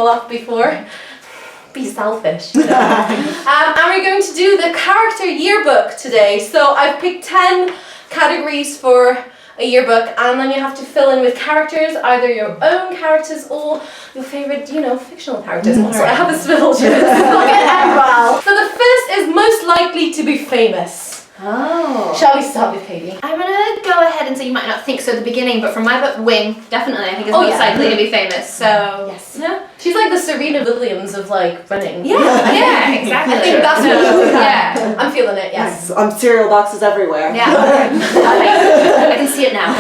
people up before. Be selfish. And we're going to do the character yearbook today. So I've picked 10 categories for a yearbook, and then you have to fill in with characters, either your own characters or your favourite, fictional characters. Also, I have a swivel to this. Well. So the first is most likely to be famous. Oh. Shall we start with Katie? I'm gonna go ahead and say you might not think so at the beginning, but from my book, Wing, definitely I think is most likely to be famous. So yes, she's like the Serena Williams of running. Yeah, exactly. I think that's what yeah. I'm feeling it. Yes. Cereal boxes everywhere. Yeah. I can see it now.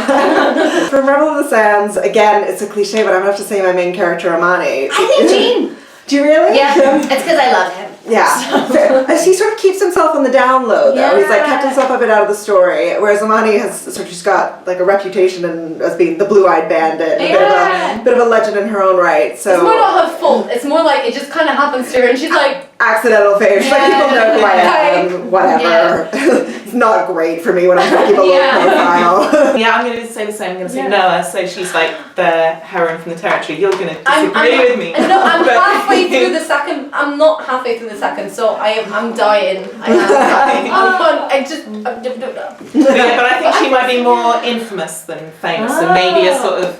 From Rebel of the Sands, again, it's a cliche, but I'm gonna have to say my main character, Amani. I think Jean. Do you really? Yeah. It's because I love him. Yeah. So. He sort of keeps himself on the down low, though. Yeah. He's kept himself a bit out of the story, whereas Amani she's got a reputation as being the blue-eyed bandit, a bit of a legend in her own right. So it's more not her fault. It's more it just kind of happens to her, and she's accidental fame. She's people know who I am, whatever. It's not great for me when I'm trying to keep a low profile. Yeah, I'm going to say the same. I'm going to say Noah, so she's the heroine from the territory. You're going to disagree with me. No, I'm halfway through the second. I'm not halfway through the second, so I'm dying. I am. But I think she might be more infamous than famous, so maybe a sort of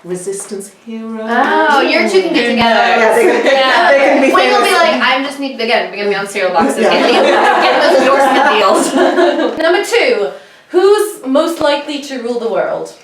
resistance hero. Oh, you two can get together. Yeah, they can be Wayne will be famous. I'm just we're gonna be on cereal boxes, getting those endorsement deals. Number 2, who's most likely to rule the world?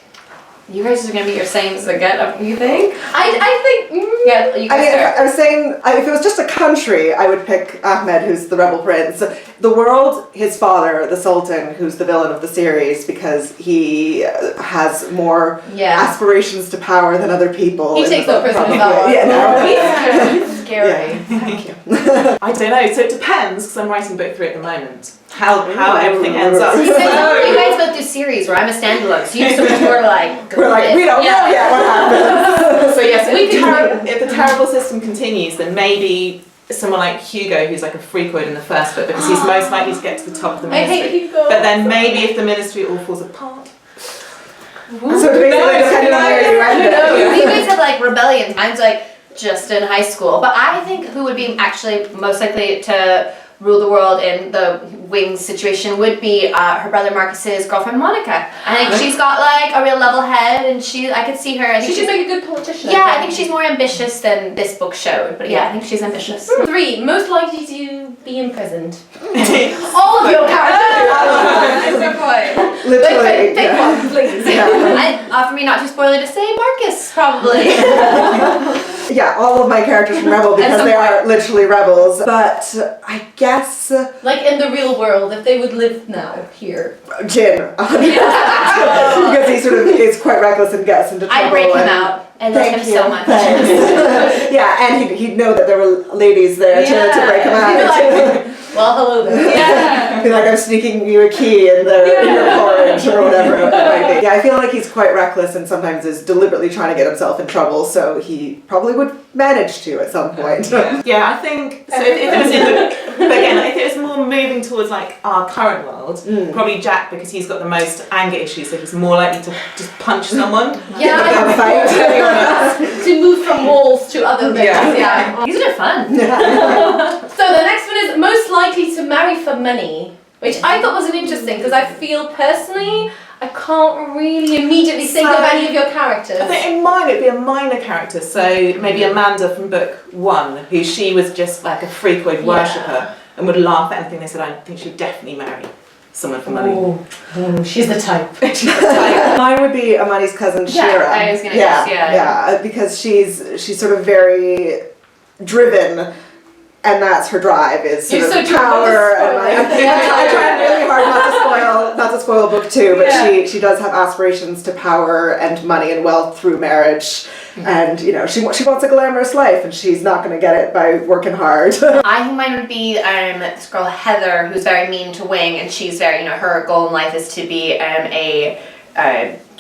You guys are gonna be your same again, you think? I think. Yeah, you guys I was saying, if it was just a country, I would pick Ahmed, who's the rebel prince. The world, his father, the Sultan, who's the villain of the series, because he has more aspirations to power than other people. He takes over personal power. He's scary. Yeah. Thank you. I don't know, so it depends, because I'm writing book 3 at the moment. How everything ends up. You guys both do series where I'm a standalone, so you sort of more We're we don't know yet what happens. So yes, if the terrible system continues, then maybe someone like Hugo, who's a freakoid in the first book, because he's most likely to get to the top of the ministry. I hate Hugo. But then maybe if the ministry all falls apart. So basically, depending on where you end it. You guys have rebellion times, just in high school. But I think who would be actually most likely to rule the world in the Wings situation would be her brother Marcus's girlfriend Monica. I think she's got a real level head, and I could see her. I think she should make a good politician. Yeah, I think she's more ambitious than this book showed. But I think she's ambitious. 3, most likely to be imprisoned. All of your characters. Literally. Pick one, please. For me, not too spoiler to say, Marcus probably. Yeah, all of my characters from Rebel, because they are literally rebels. But I guess in the real world, if they would live now here. Jin, because he sort of is quite reckless and gets into trouble. I'd break him out. I love him so much. Yeah, and he'd know that there were ladies there to break him out. Well, hello there. Yeah. Be I'm sneaking you a key in your porridge or whatever it might be. Yeah, I feel he's quite reckless and sometimes is deliberately trying to get himself in trouble, so he probably would manage to at some point. Yeah, I think so. If it was if it was more moving towards our current world, probably Jack, because he's got the most anger issues, so he's more likely to just punch someone. To move from walls to other things. Yeah. These are fun. So the next one is most likely to marry for money, which I thought was interesting because I feel personally I can't really immediately think of any of your characters. I think in mine it'd be a minor character, so maybe Amanda from book 1, who she was just a freakoid worshipper and would laugh at anything they said. I think she'd definitely marry someone for money. She's the type. Mine would be Amani's cousin Shira. I was gonna guess, because she's sort of very driven. And that's her drive, is sort of power. And I try really hard not to spoil book 2, but she does have aspirations to power and money and wealth through marriage. And she wants a glamorous life, and she's not going to get it by working hard. I think mine would be this girl Heather, who's very mean to Wing, and she's very her goal in life is to be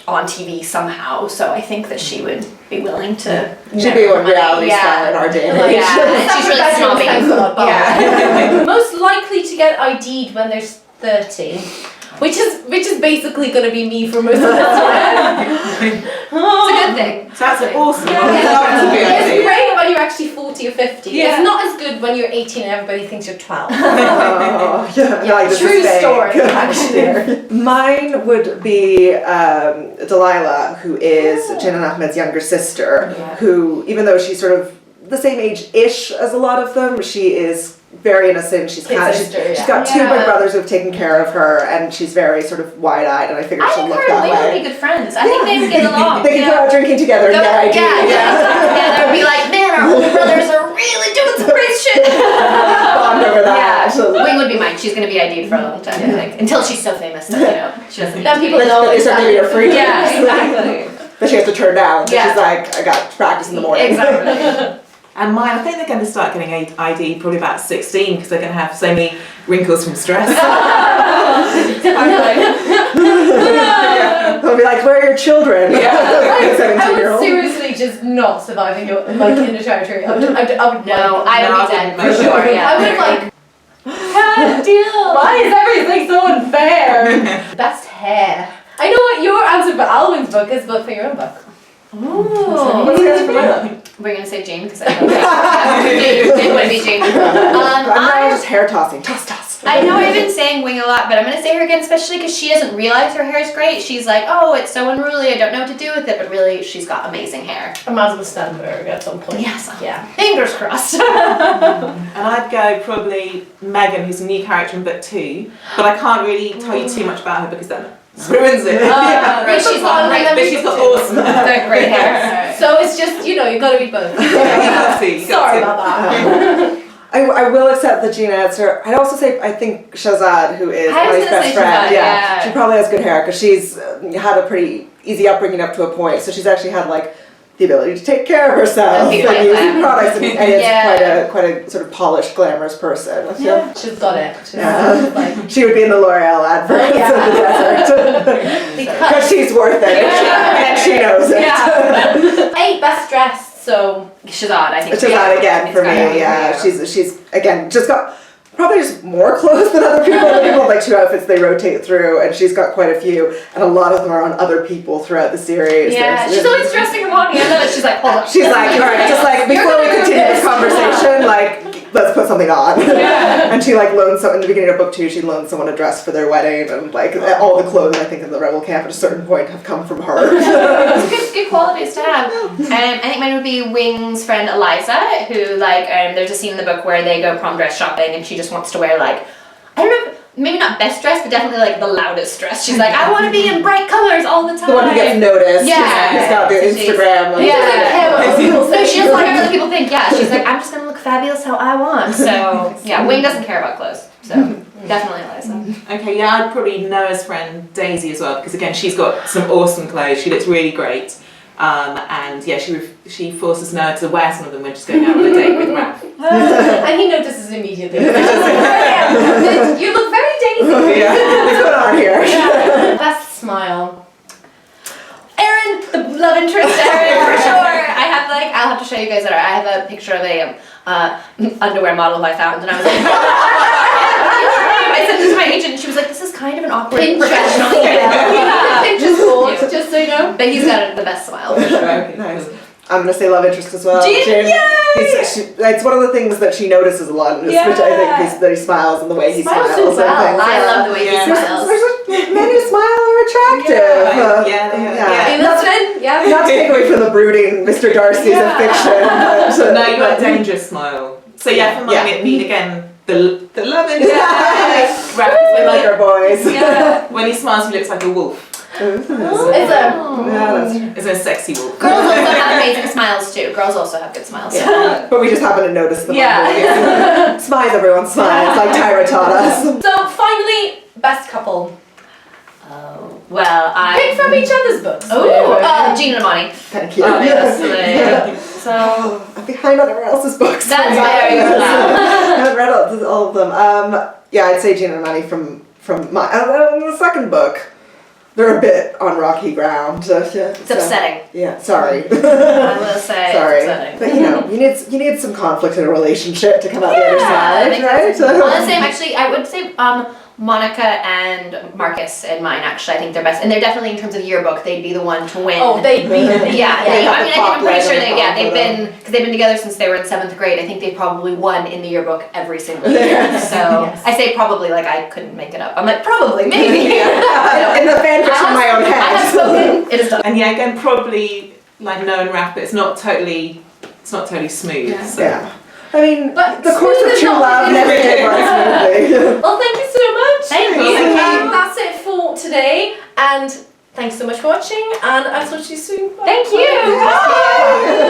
on TV somehow, so I think that she would be willing to. She'd be a reality star in our day and age. And she's really snobby. Most likely to get ID'd when they're 30, which is basically going to be me for most of the time. It's a good thing. So that's awesome. It's great when you're actually 40 or 50. Yeah. It's not as good when you're 18 and everybody thinks you're 12. Oh, yeah, like, this True is fake. story, actually. Mine would be Delilah, who is Jane and Ahmed's younger sister, who, even though she's sort of the same age-ish as a lot of them, she is very innocent. She's got two big brothers who've taken care of her, and she's very sort of wide-eyed, and I figured she'll look that way. I think her and Wing would be good friends. I think they would get along. They could go out drinking together and get ideas. Yeah, they'd be like, man, our older brothers are really doing some crazy shit. Bond over that. Yeah, Wing would be mine. She's going to be ID'd for a long time, I think. Until she's so famous that, she doesn't Then people know it's her New Year free. Yeah, exactly. That she has to turn down. So she's like, I got to practice in the morning. Exactly. And mine, I think they're going to start getting ID probably about 16 because they're going to have so many wrinkles from stress. They'll be like, where are your children? I would seriously just not survive in your, like, in the territory. I would I would be dead for sure, yeah. I would can't deal. Why is everything so unfair? Best hair. I know what your answer for Alwyn's book is, but for your own book. Ooh. What's the answer for my book? We're going to say Jane because I know it would be Jane. I'm just hair tossing. Toss. I know I've been saying Wing a lot, but I'm going to say her again, especially because she doesn't realize her hair is great. She's like, oh, it's so unruly, I don't know what to do with it, but really, she's got amazing hair. I might as well stand with her at some point. Yes. Yeah. Fingers crossed. And I'd go probably Megan, who's a new character in book 2, but I can't really tell you too much about her because that ruins it. Right, she's got great, But she's got awesome great hair. So it's just, you got to read both. Sorry about that. I will accept the Gina answer. I'd also say I think Shahzad, who is Ellie's best friend, she probably has good hair because she's had a pretty easy upbringing up to a point. So she's actually had like the ability to take care of herself and use products, and it's quite a sort of polished, glamorous person. Yeah, she's got it. She would be in the L'Oreal adverts in the desert because she's worth it, and she knows it. Yeah. 8 best dressed. So Shahzad, I think. Shahzad again for me. Yeah, she's again just got probably just more clothes than other people. Other people have like 2 outfits they rotate through, and she's got quite a few, and a lot of them are on other people throughout the series. Yeah, she's always dressing and walking. I know that she's like, hold on. She's like, all right, just like before we continue this conversation, like let's put something on. And she like loans in the beginning of book 2, she loaned someone a dress for their wedding, and like all the clothes I think in the rebel camp at a certain point have come from her. It's good qualities to have. I think mine would be Wing's friend Eliza, who like there's a scene in the book where they go prom dress shopping, and she just wants to wear like, I don't know, maybe not best dress, but definitely like the loudest dress. She's like, I want to be in bright colors all the time. The one who gets noticed. Yeah. Who's got the Instagram. No, she doesn't like what other people think. Yeah, she's like, I'm just gonna look fabulous how I want. So yeah, Wing doesn't care about clothes. So definitely Eliza. Okay, yeah, I'd probably Noah's friend Daisy as well because again she's got some awesome clothes. She looks really great. And yeah, she forces Noah to wear some of them when she's going out on a date with Ralph. And he notices immediately. You look very Daisy. Yeah, what's going on here? Yeah. Best smile. Erin, the love interest, Erin, for sure. I'll have to show you guys later. I have a picture of a underwear model who I found, and I was like, I sent this to my agent, and she was like, this is kind of an awkward professional email. Pinterest board, just so you know. But he's got the best smile, for sure. Okay, nice. I'm gonna say love interest as well. Jim, it's one of the things that she notices a lot, which I think is that he smiles and the way he smiles. So well. I love the way he smiles. Men who smile are attractive. Not to take away from the brooding Mr. Darcy's of fiction. No, you got a dangerous smile. So yeah, for mine it'd be again the love interest. We like our boys. Yeah. When he smiles, he looks like a wolf. It's a sexy wolf. Girls also have amazing smiles too. Girls also have good smiles. Yeah. But we just happen to notice them. Smiles, everyone smiles, like Tyra taught us. So finally, best couple. Oh, well, pick from each other's books. Oh, Gina and Amani. Thank you. Obviously. So I'm behind on everyone else's books. That's very good. I haven't read all of them. I'd say Gina and Amani from my the second book. They're a bit on rocky ground. It's upsetting. Yeah, sorry. I will say sorry. It's upsetting. But you need some conflict in a relationship to come out the other side, right? Honestly, actually, I would say Monica and Marcus in mine, actually. I think they're best. And they're definitely, in terms of yearbook, they'd be the one to win. Oh, they'd be. Yeah, I'm pretty sure they've them. been together since they were in 7th grade. I think they probably won in the yearbook every single year. So I say probably, like I couldn't make it up. I'm like, probably, maybe. In the fan fiction in my own head. I have spoken, it is done. And yeah, again, probably like Noah and Raph, it's not totally smooth. Yeah. So. Yeah. I mean, But the course smooth of is true not love the never end. did run smoothly. Well, thank you so much. Thank you. That's it for today, and thanks so much for watching, and I'll talk to you soon. Bye. Thank you. Bye.